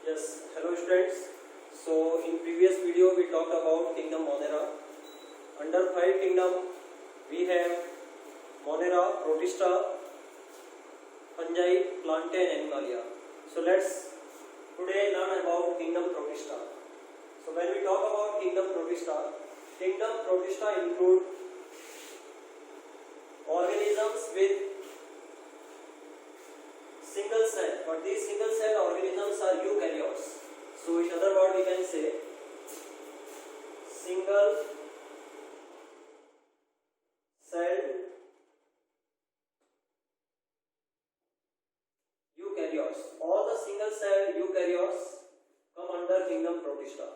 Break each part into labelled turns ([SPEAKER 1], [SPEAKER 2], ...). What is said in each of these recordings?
[SPEAKER 1] Yes, hello students. So in previous video we talked about kingdom Monera. Under 5 kingdom we have Monera, Protista, fungi, Plantae and Animalia. So let's today learn about kingdom Protista. So when we talk about kingdom Protista include organisms with single cell, but these single cell organisms are eukaryotes. So in other words we can say single cell eukaryotes. All the single cell eukaryotes come under kingdom Protista.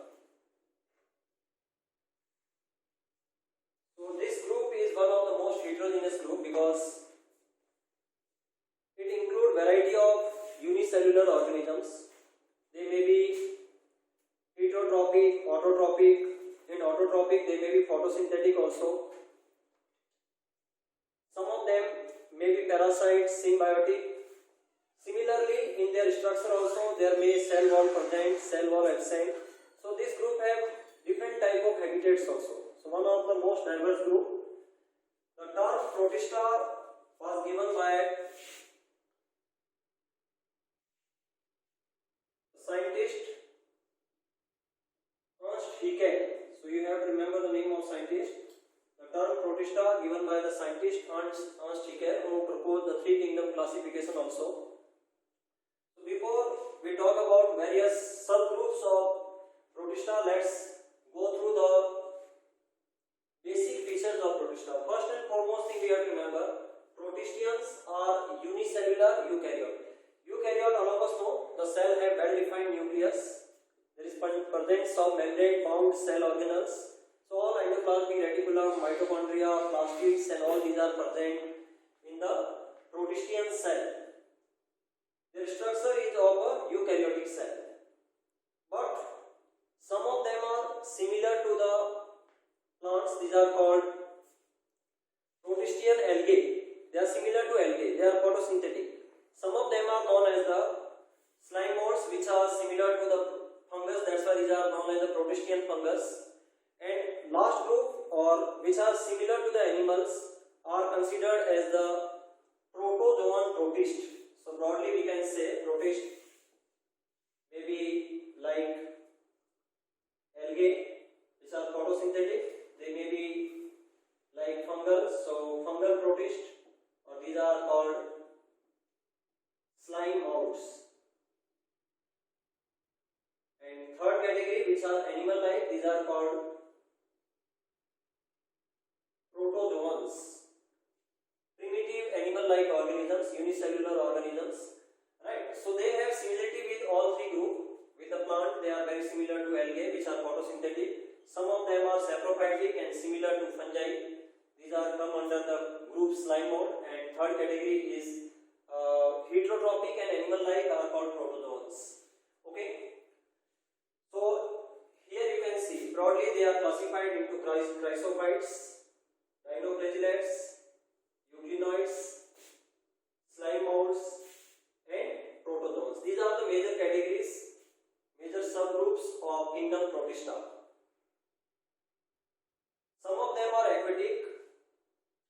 [SPEAKER 1] So this group is one of the most heterogeneous group because it includes variety of unicellular organisms. They may be heterotrophic, autotrophic. In autotrophic they may be photosynthetic also. Some of them may be parasites, symbiotic. Similarly, in their structure also there may cell wall present, cell wall absent. So this group have different type of habitats also. So one of the most diverse group. The term Protista was given by scientist So you have to remember the name of scientist. The term Protista given by the scientist Ernst Haeckel, who proposed the 3 kingdom classification also. So before we talk about various subgroups of Protista, let's go through the basic features of Protista. First and foremost thing we have to remember, Protistians are unicellular eukaryote. Eukaryote, all of us know, the cell have well-defined nucleus. There is presence of membrane-bound cell organelles. So all endoplasmic reticulum, mitochondria, plastids, and all these are present in the Protistian cell. Their structure is of a eukaryotic cell, but some of them are similar to the plants. These are called Protistian algae. They are similar to algae. They are photosynthetic. Some of them are known as the slime molds, which are similar to the fungus. That's why these are known as the Protistian fungus. And last group, or which are similar to the animals, are considered as the protozoan protist. So broadly we can say protist maybe like algae, which are photosynthetic. They may be like fungal, so fungal protist, or these are called slime molds. And third category, which are animal like, these are called protozoans, primitive animal like organisms, unicellular organisms, right? So they have similarity with all 3 groups. With the plant they are very similar to algae, which are photosynthetic. Some of them are saprophytic and similar to fungi. These are come under the group slime mold. And third category is heterotrophic and animal like are called protozoans. Okay. So here you can see broadly they are classified into chrysophytes, rhinoflagellates, euglenoids, slime molds, and protozoans. These are the major categories, major subgroups of kingdom Protista. Some of them are aquatic,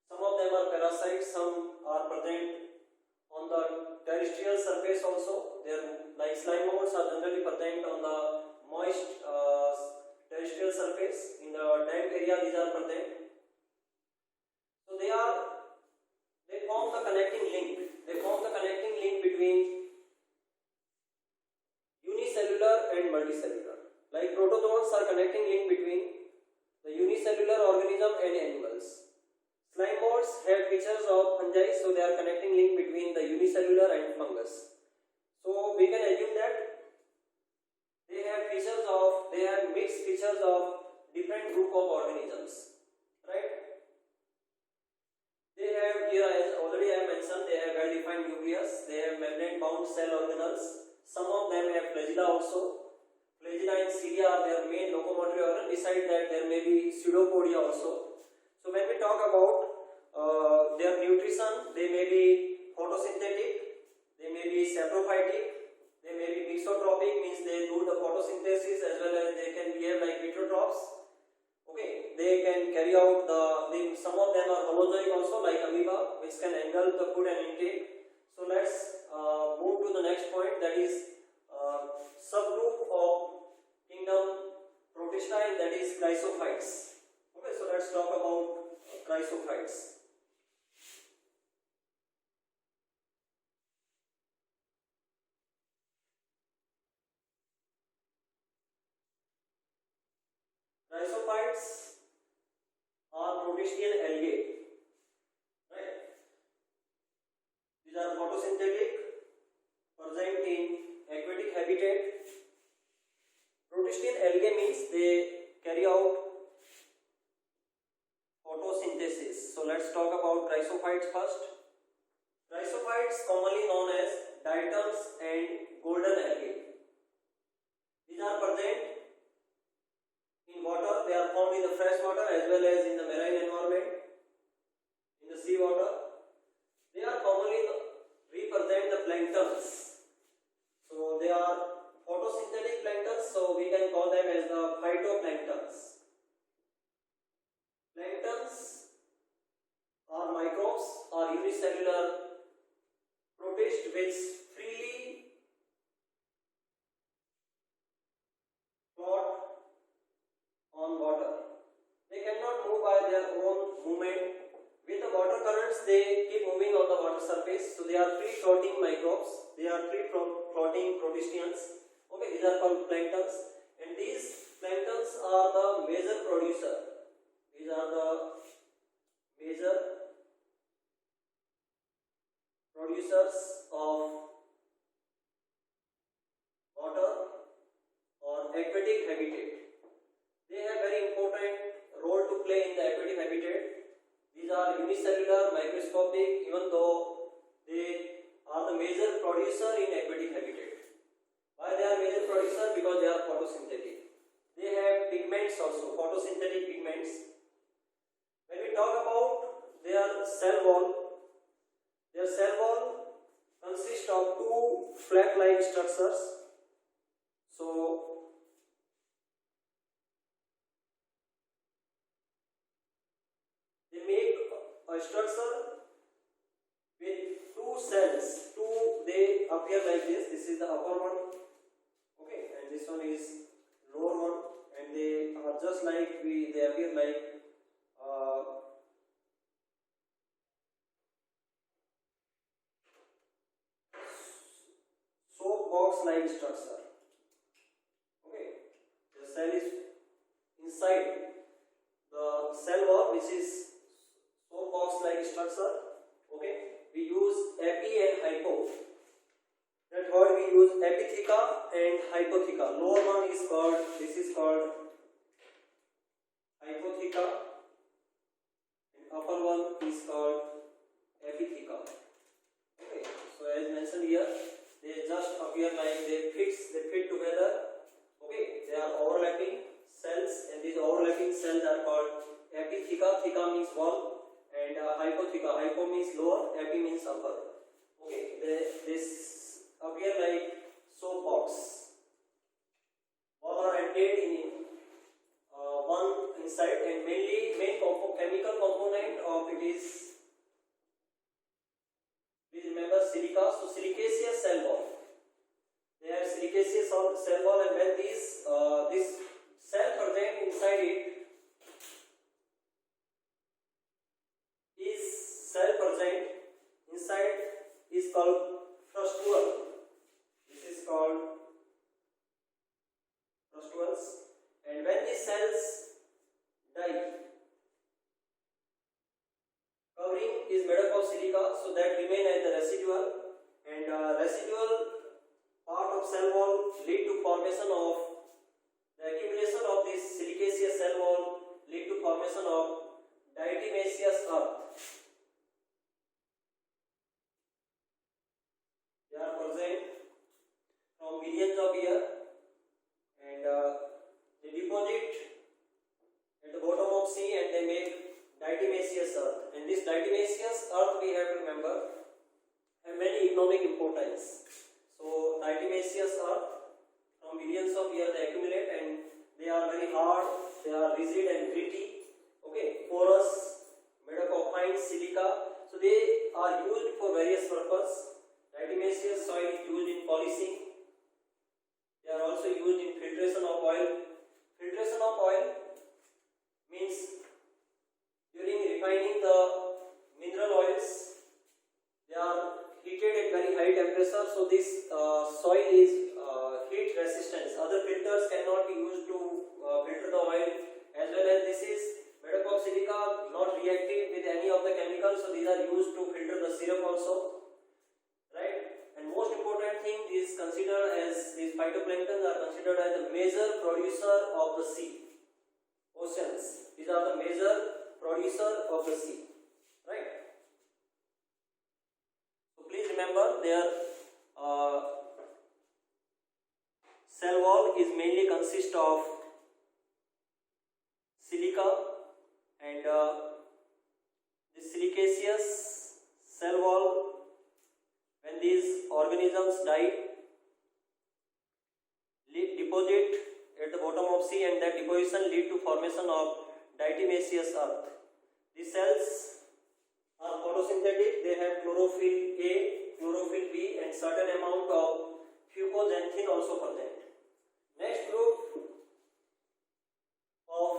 [SPEAKER 1] some of them are parasites, some are present on the terrestrial surface also. They are like slime molds are generally present on the moist terrestrial surface. In the damp area these are present. So they form the connecting link. They form the connecting link between unicellular and multicellular. Like protozoans are connecting link between the unicellular organism and animals. Slime molds have features of fungi, so they are connecting link between the unicellular and fungus. So we can assume that they have mixed features of different group of organisms, right? They have, here as already I mentioned, they have well-defined nucleus. They have membrane-bound cell organelles. Some of them have flagella also. Flagella and cilia are their main locomotory organ. Besides that, there may be pseudopodia also. So when we talk about their nutrition, they may be photosynthetic, they may be saprophytic, they may be mixed isotropic means they do the photosynthesis as well as they can behave like heterotrophs. Okay, they can carry out some of them are holozoic also like amoeba, which can engulf the food and intake. So let's move to the next point, that is subgroup of kingdom Protista, and that is chrysophytes. Okay, so let's talk about chrysophytes. Chrysophytes are Protistian algae, right? These are photosynthetic, present in aquatic habitat. Protistian algae means they carry out photosynthesis. So let's talk about chrysophytes first. Chrysophytes, commonly known as diatoms and golden algae. These are present in water. They are found in the fresh water as well as in the marine environment, in the sea water. They are commonly represent the planktons. So they are photosynthetic planktons, so we can call them as the phytoplanktons. Planktons are microbes or unicellular protists which freely float on water. They cannot move by their own movement. With the water currents, they keep moving on the water surface. So they are free floating microbes. They are free floating protistians. Okay, these are called planktons, and these planktons are the major producer. These are the major producers of water or aquatic habitat. They have very important role to play in the aquatic habitat. These are unicellular, microscopic, even though they are the major producer in aquatic habitat. Why they are major producer? Because they are photosynthetic. They have pigments also, photosynthetic pigments. When we talk about their cell wall consists of two flap-like structures. So they make a structure with two cells. They appear like this. This is the upper one, okay, and this one is lower one, and they are just like they appear like soap box like structure. Okay, the cell is inside the cell wall, which is soap box like structure. Okay, we use epi and hypo. That's what we use, epitheca and hypotheca. Lower one is called, this is called hypotheca, and upper one is called epitheca. Okay, so as mentioned here, they just appear like they fit together. Okay, they are overlapping cells, and these overlapping cells are called epitheca. Theca means wall, and hypotheca. Hypo means lower, epi means upper. Okay, this appear like soap box. All are contained in one inside, and main chemical component of it is, please remember, silica. So silicaceous cell wall. They have silicaceous cell wall, and when this cell present inside it is called frustule. This is called frustules, and when these cells die, covering is made up of silica, so that remain as the residual, and residual part of cell wall lead to formation of the accumulation of this silicaceous cell wall lead to formation of diatomaceous earth. They are present from billions of years, and they deposit at the bottom of sea, and they make diatomaceous earth. And this diatomaceous earth, we have to remember, have many economic importance. So diatomaceous earth. From billions of years they accumulate and they are very hard, they are rigid and gritty, okay, porous, made up of fine silica. So they are used for various purposes. Diatomaceous soil is used in polishing. They are also used in filtration of oil. Filtration of oil means during refining the mineral oils, they are heated at very high temperature. So this soil is heat resistant. Other filters cannot be used to filter the oil, as well as this is made up of silica, not reactive with any of the chemicals. So these are used to filter the syrup also. Right, and most important thing is considered as these phytoplankton are considered as the major producer of the sea. Oceans, these are the major producer of the sea. Right. So please remember their cell wall is mainly consist of silica, and the silicaceous cell wall, when these organisms die, deposit at the bottom of sea, and that deposition lead to formation of diatomaceous earth. These cells are photosynthetic. They have chlorophyll A, chlorophyll B, and certain amount of fucoxanthin also present. Next group of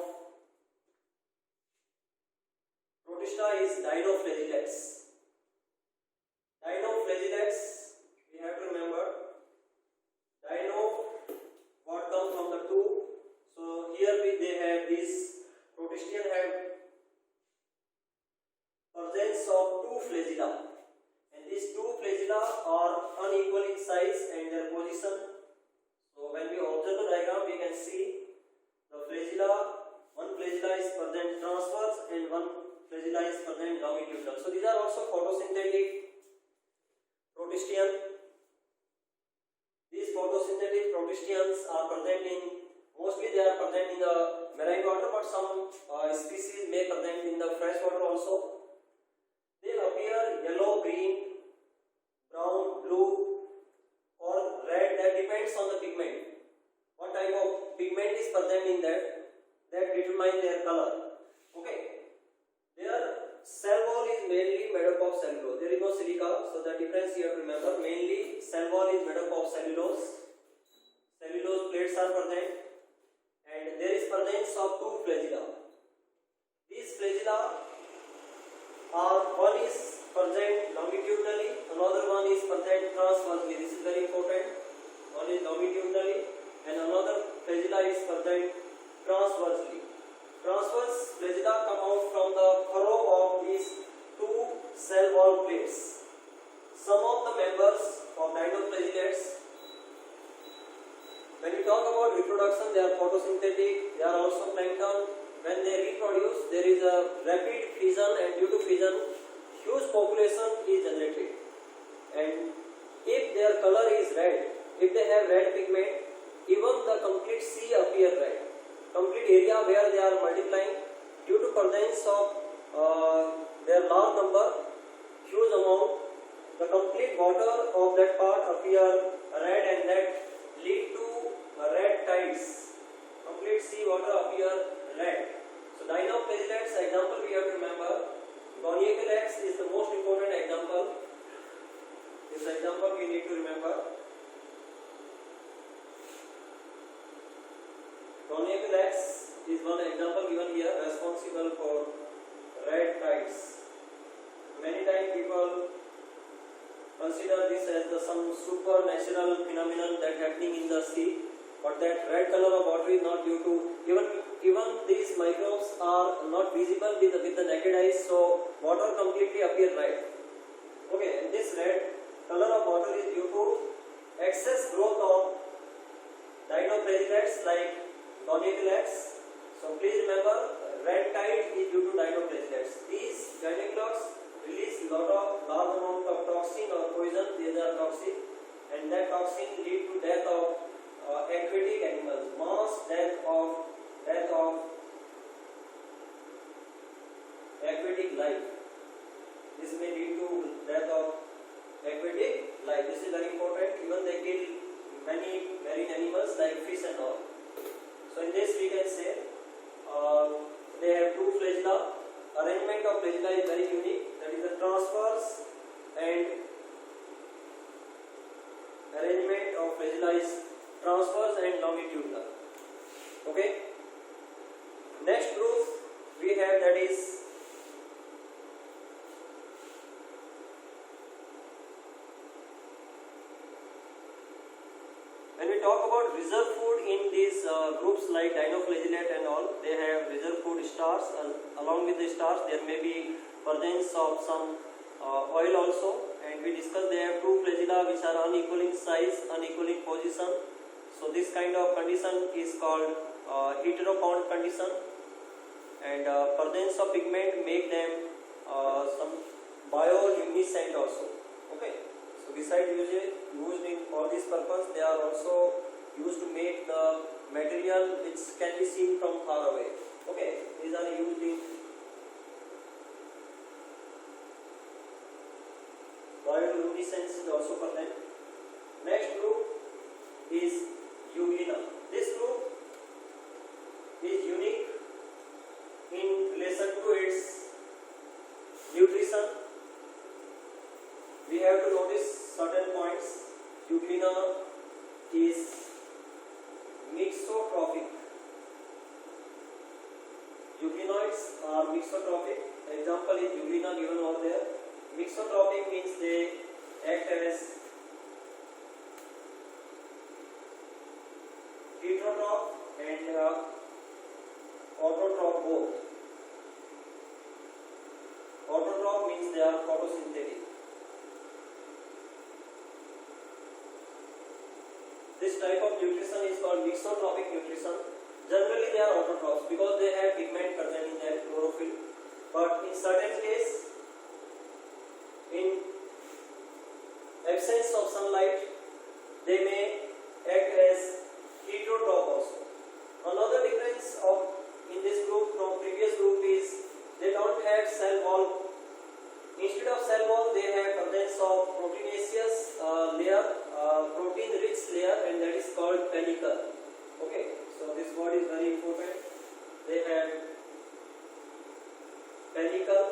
[SPEAKER 1] protista is dinoflagellates. Dinoflagellates, we have to remember, dino, what comes from the two. So here they have this protistian have presence of two flagella, and these two flagella are unequal in size and their position. So when we observe the diagram, we can see the flagella, one flagella is present transverse and one flagella is present longitudinal. So these are also photosynthetic protistian. These photosynthetic protistians are present in, mostly they are present in the marine water, but some species may present in the fresh water also. They appear yellow, green, brown, blue or red. That depends on the pigment. What type of pigment is present in that determines their color. Okay. Their cell wall is mainly made up of cellulose. There is no silica, so the difference you have to remember. Mainly cell wall is made up of cellulose. Cellulose plates are present, and there is presence of two flagella. These flagella are, one is present longitudinally, another one is present transversely. This is very important. One is longitudinally and another flagella is present transversely. Transverse flagella come out from the furrow of these two cell wall plates. Some of the members of dinoflagellates, when we talk about reproduction, they are photosynthetic, they are also plankton. When they reproduce, there is a rapid fission, and due to fission, huge population is generated. And if their color is red, if they have red pigment, even the complete sea appear red. Complete area where they are multiplying, due to presence of their large number, huge amount, the complete water of that part appear red, and that lead to red tides. Complete sea water appear red. So dinoflagellates example we have to remember. Goniaculates is the most important example. This example we need to remember. Goniaculates is one example given here, responsible for red tides. Many times people consider this as some supernatural phenomenon that happening in the sea, but that red color of water is not due to, even these microbes are not visible with the naked eyes, so water completely appear red. Okay, and this red color of water is due to excess growth of dinoflagellates like goniaculates. So please remember, red tide is due to dinoflagellates. These goniaculates release large amount of toxin or poison. These are toxic, and that toxin lead to death of aquatic animals, mass death of aquatic life. This may lead to death of aquatic life. This is very important. Even they kill many marine animals like fish and all. So in this we can say they have two flagella. Arrangement of flagella is very unique. That is the transverse, and arrangement of flagella is transverse and longitudinal. Okay. Next group we have, that is when we talk about reserve food in these groups like dinoflagellate and all, they have reserve food stars. Along with the stars, there may be presence of some oil also. And we discussed they have two flagella which are unequal in size, unequal in position. So this kind of condition is called heteropond condition. And presence of pigment make them some bioluminescent also. Okay. So besides used in for this purpose, they are also used to make the material which can be seen from far away. Okay, these are used in bioluminescence is also for them. Next group is Euglena. This group is unique in relation to its nutrition. We have to notice certain points. Euglena is mixotrophic. Euglenoids are mixotrophic. Example is Euglena given over there. Mixotrophic means they act as heterotroph and autotroph both. Autotroph means they are photosynthetic. This type of nutrition is called mixotrophic nutrition. Generally they are autotrophs because they have pigment present in their chlorophyll. But in certain case, in absence of sunlight, they may act as heterotroph also. Another difference in this group from previous group is they don't have cell wall. Instead of cell wall, they have presence of proteinaceous layer, protein-rich layer, and that is called pellicle. Okay, so this word is very important. They have pellicle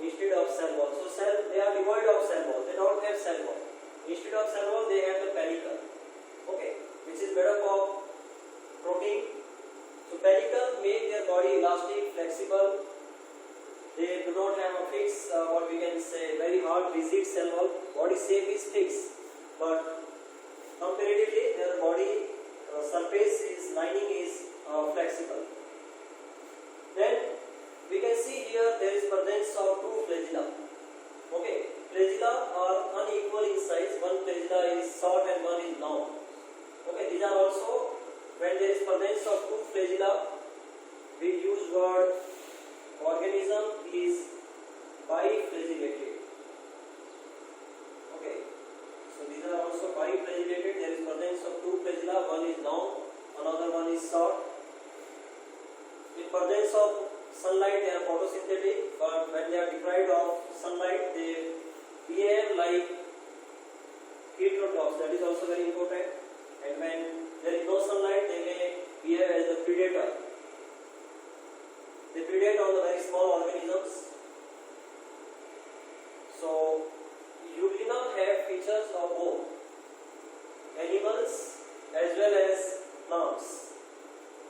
[SPEAKER 1] instead of cell wall. So they are devoid of cell wall. They don't have cell wall. Instead of cell wall, they have the pellicle. Okay, which is made up of protein. So pellicle make their body elastic, flexible. They do not have a fixed, what we can say, very hard, rigid cell wall. Body shape is fixed, but comparatively, their body surface lining is flexible. Then we can see here there is presence of two flagella. Okay, flagella are unequal in size. One flagella is short and one is long. Okay, these are also, when there is presence of two flagella, we use word organism is biflagellated. Okay, so these are also biflagellated. There is presence of two flagella. One is long, another one is short. In presence of sunlight, they are photosynthetic, but when they are deprived of sunlight, they behave like heterotrophs. That is also very important. And when there is no sunlight, they may behave as a predator. They predate on the very small organisms. So, Euglena have features of both animals as well as plants.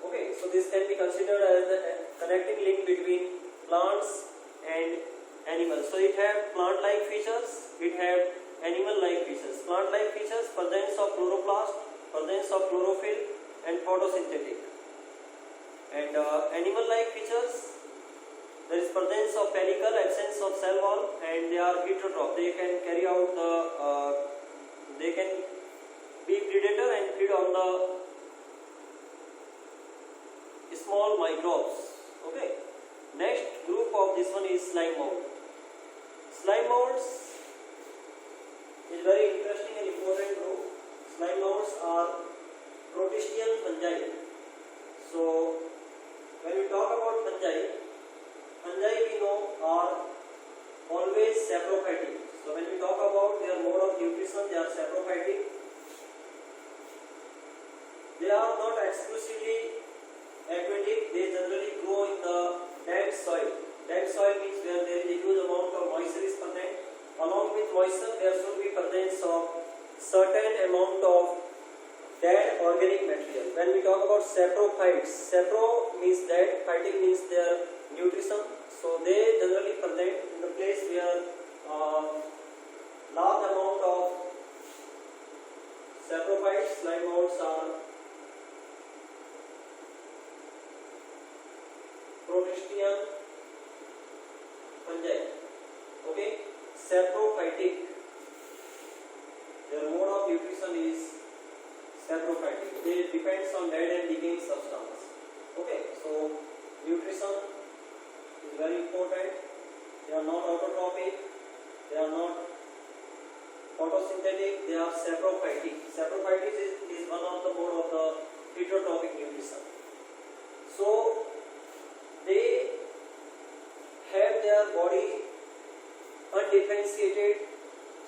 [SPEAKER 1] Okay, so this can be considered as the connecting link between plants and animals. So it have plant-like features, it have animal-like features. Plant-like features, presence of chloroplast, presence of chlorophyll, and photosynthetic. And animal-like features, there is presence of pellicle, absence of cell wall, and they are heterotroph. They can carry out they can be predator and feed on the small microbes. Okay. Next group of this one is slime mold. Slime molds is very interesting and important group. Slime molds are protistian fungi. So when we talk about fungi we know are always saprophytic. So when we talk about their mode of nutrition, they are saprophytic. They are not exclusively aquatic, they generally grow in the damp soil. Damp soil means where there is a huge amount of moisture is present. Along with moisture, there should be presence of certain amount of dead organic material. When we talk about saprophytes, sapro means dead, phytic means their nutrition. So they generally present in the place where large amount of saprophytes, slime molds are Protistian fungi. Okay, saprophytic. Their mode of nutrition is saprophytic. They depends on dead and decaying substance. Okay, so nutrition is very important. They are not autotrophic. They are not photosynthetic. They are saprophytic. Saprophytic is one of the mode of the heterotrophic nutrition. So they have their body undifferentiated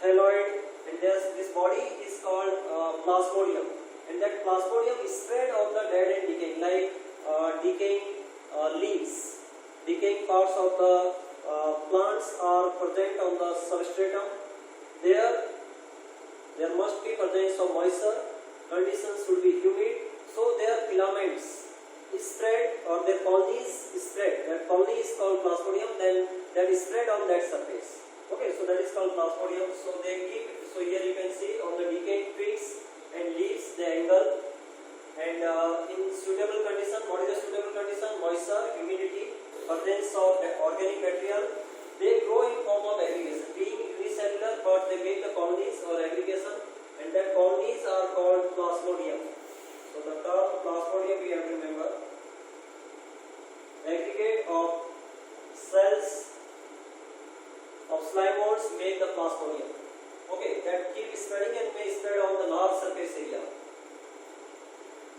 [SPEAKER 1] thyroid, and this body is called plasmodium, and that plasmodium is spread on the dead and decaying, like decaying leaves, decaying parts of the plants are present on the substratum. There must be presence of moisture, conditions should be humid, so their filaments is spread, or their colonies is spread. That colony is called plasmodium, then that is spread on that surface. Okay, so that is called plasmodium. So they keep, so here you can see on the decayed twigs and leaves they angle, and in suitable condition, what is the suitable condition? Moisture, humidity, presence of organic material, they grow in form of aggregation. Being unicellular, but they make the colonies or aggregation, and that colonies are called plasmodium. So the term plasmodium we have to remember. Aggregate of cells of slime molds make the plasmodium. Okay, that keep spreading and may spread on the large surface area.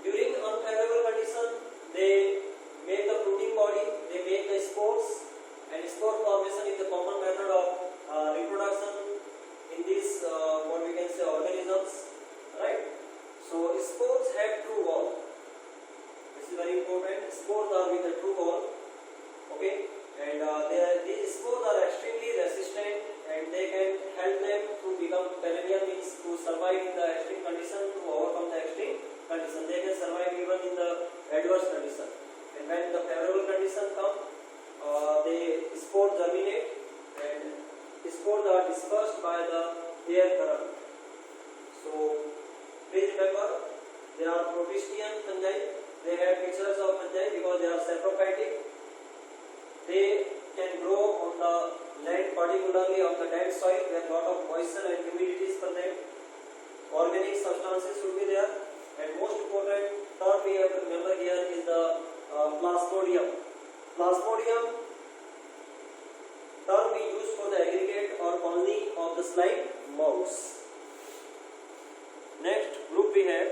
[SPEAKER 1] During unfavorable condition, they make the fruiting body, they make the spores, and spore formation is the common method of reproduction in these what we can say organisms, right? So spores have true wall. This is very important. Spores are with a true wall. Okay, and these spores are extremely resistant, and they can help them to become perennial, means to survive in the extreme condition, to overcome the extreme condition. They can survive even in the adverse condition. And when the favorable condition comes, the spores germinate, and spores are dispersed by the air current. So please remember, they are Protistian fungi. They have features of fungi because they are saprophytic. They can grow on the land, particularly on the damp soil where a lot of moisture and humidity is present. Organic substances should be there, and most important term we have to remember here is the plasmodium. Plasmodium term we use for the aggregate or colony of the slime molds. Next group we have,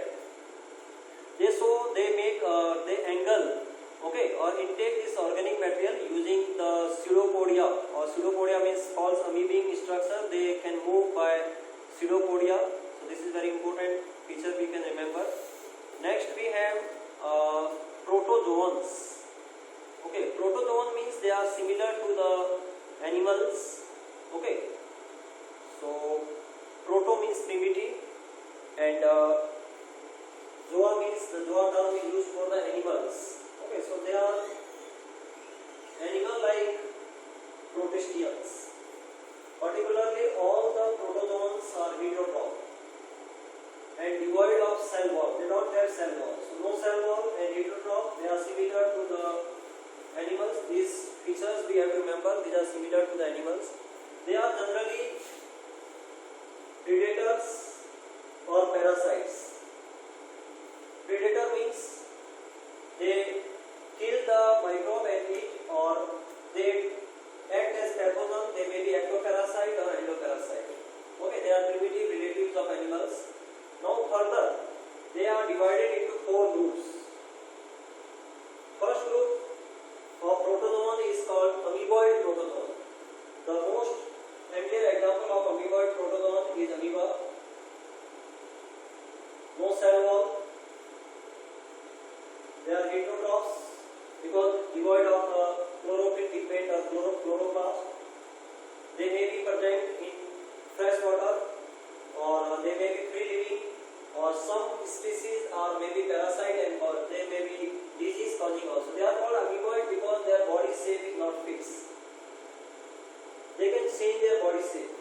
[SPEAKER 1] they angle, okay, or intake this organic material using the pseudopodia, or pseudopodia means false amoebic structure. They can move by pseudopodia. So this is very important feature we can remember. Next we have protozoans. Okay, protozoan means they are similar to the animals. Okay, so proto means primitive, and zoa means the zoa term we use for the animals. Okay, so they are animal-like protistians. Particularly, all the protozoans are heterotroph and devoid of cell wall. They don't have cell wall. So no cell wall and heterotroph. They are similar to the animals. These features we have to remember. These are similar to the animals. They are generally predators or parasites. Predator means they kill the microbe and eat, or they act as pathogen. They may be ectoparasite or endoparasite. Okay, they are primitive relatives of animals. Now further, they are divided into 4 groups. First group of protozoan is called amoeboid protozoan. The most familiar example of amoeboid protozoan is amoeba. No cell wall, They are heterotrophs because devoid of chlorophyll pigment or chloroplast. They may be present in fresh water, or they may be free living, or some species are maybe parasite, and or they may be disease causing also. They are called amoeboid because their body shape is not fixed. They can change their body shape.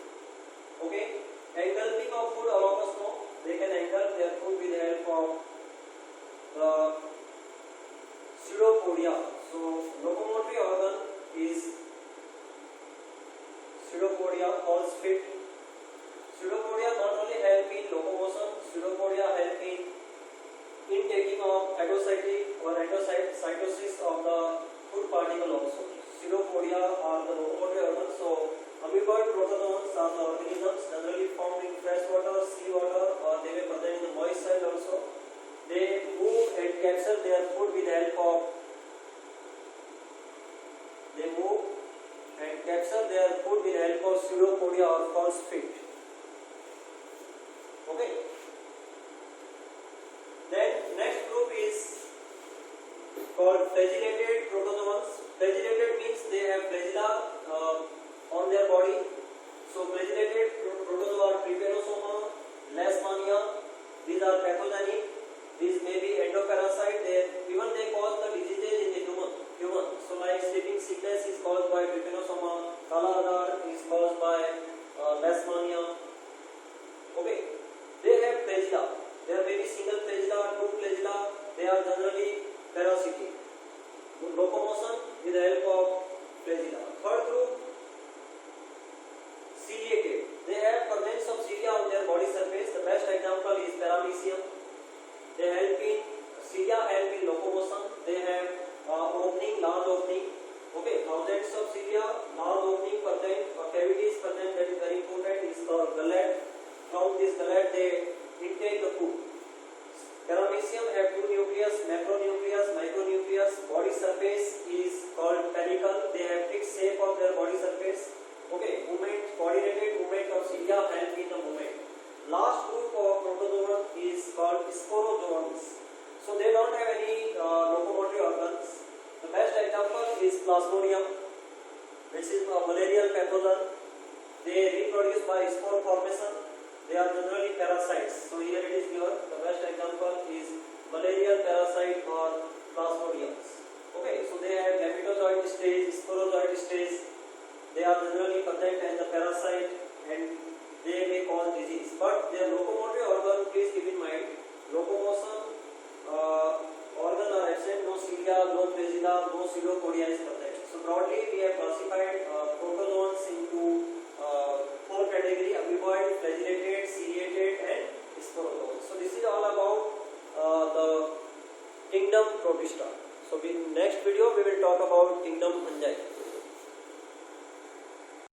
[SPEAKER 1] Okay, engulfing of food along a snow. They can engulf their food with the help of the pseudopodia. So locomotory organ is pseudopodia, false fit. Pseudopodia not only help in locomotion, pseudopodia help in intaking of endocytic or endocytosis of the food particle also. Pseudopodia are the locomotory organs. So amoeboid protozoans are the organisms generally found in fresh water, sea water, or they may present in the moist soil also. They move and capture their food with the help of pseudopodia or false fit. Okay. Then next group is called flagellated protozoans. Flagellated means they have flagella on their body. So flagellated protozoa are trypanosoma, leishmania. These are pathogenic. These may be endoparasite. They cause the diseases in the human. So like sleeping sickness is caused by trypanosoma, kala adar is caused by leishmania. Okay. They have flagella. There may be single flagella, two flagella. They are generally parasitic. Locomotion with the help of flagella. Third group, ciliated. They have presence of cilia on their body surface. The best example is paramecium. They help in cilia, help in locomotion. They have opening, large opening. Okay, thousands of cilia, large opening present, cavities present. That is very important. Is called gullet. From this gullet they intake the food. Paramecium have two nucleus, macronucleus, micronucleus. Body surface is called panicle. They have fixed shape of their body surface. Okay, movement, coordinated movement of cilia help in the movement. Last group of protozoan is called sporozoans. So they don't have any locomotory organs. The best example is Plasmodium, which is a malarial pathogen. They reproduce by spore formation. They are generally parasites. So here it is given. The best example is malarial parasite or Plasmodiums. Okay, so they have gametozoid stage, sporozoid stage. They are generally present as a parasite and they may cause disease. But their locomotory organ, please keep in mind, locomotion organ are absent, no cilia, no flagella, no pseudopodia is present. So broadly we have classified protozoans into four categories: amoeboid, flagellated, ciliated and sporozoans. So this is all about the kingdom Protista. So in next video we will talk about kingdom fungi.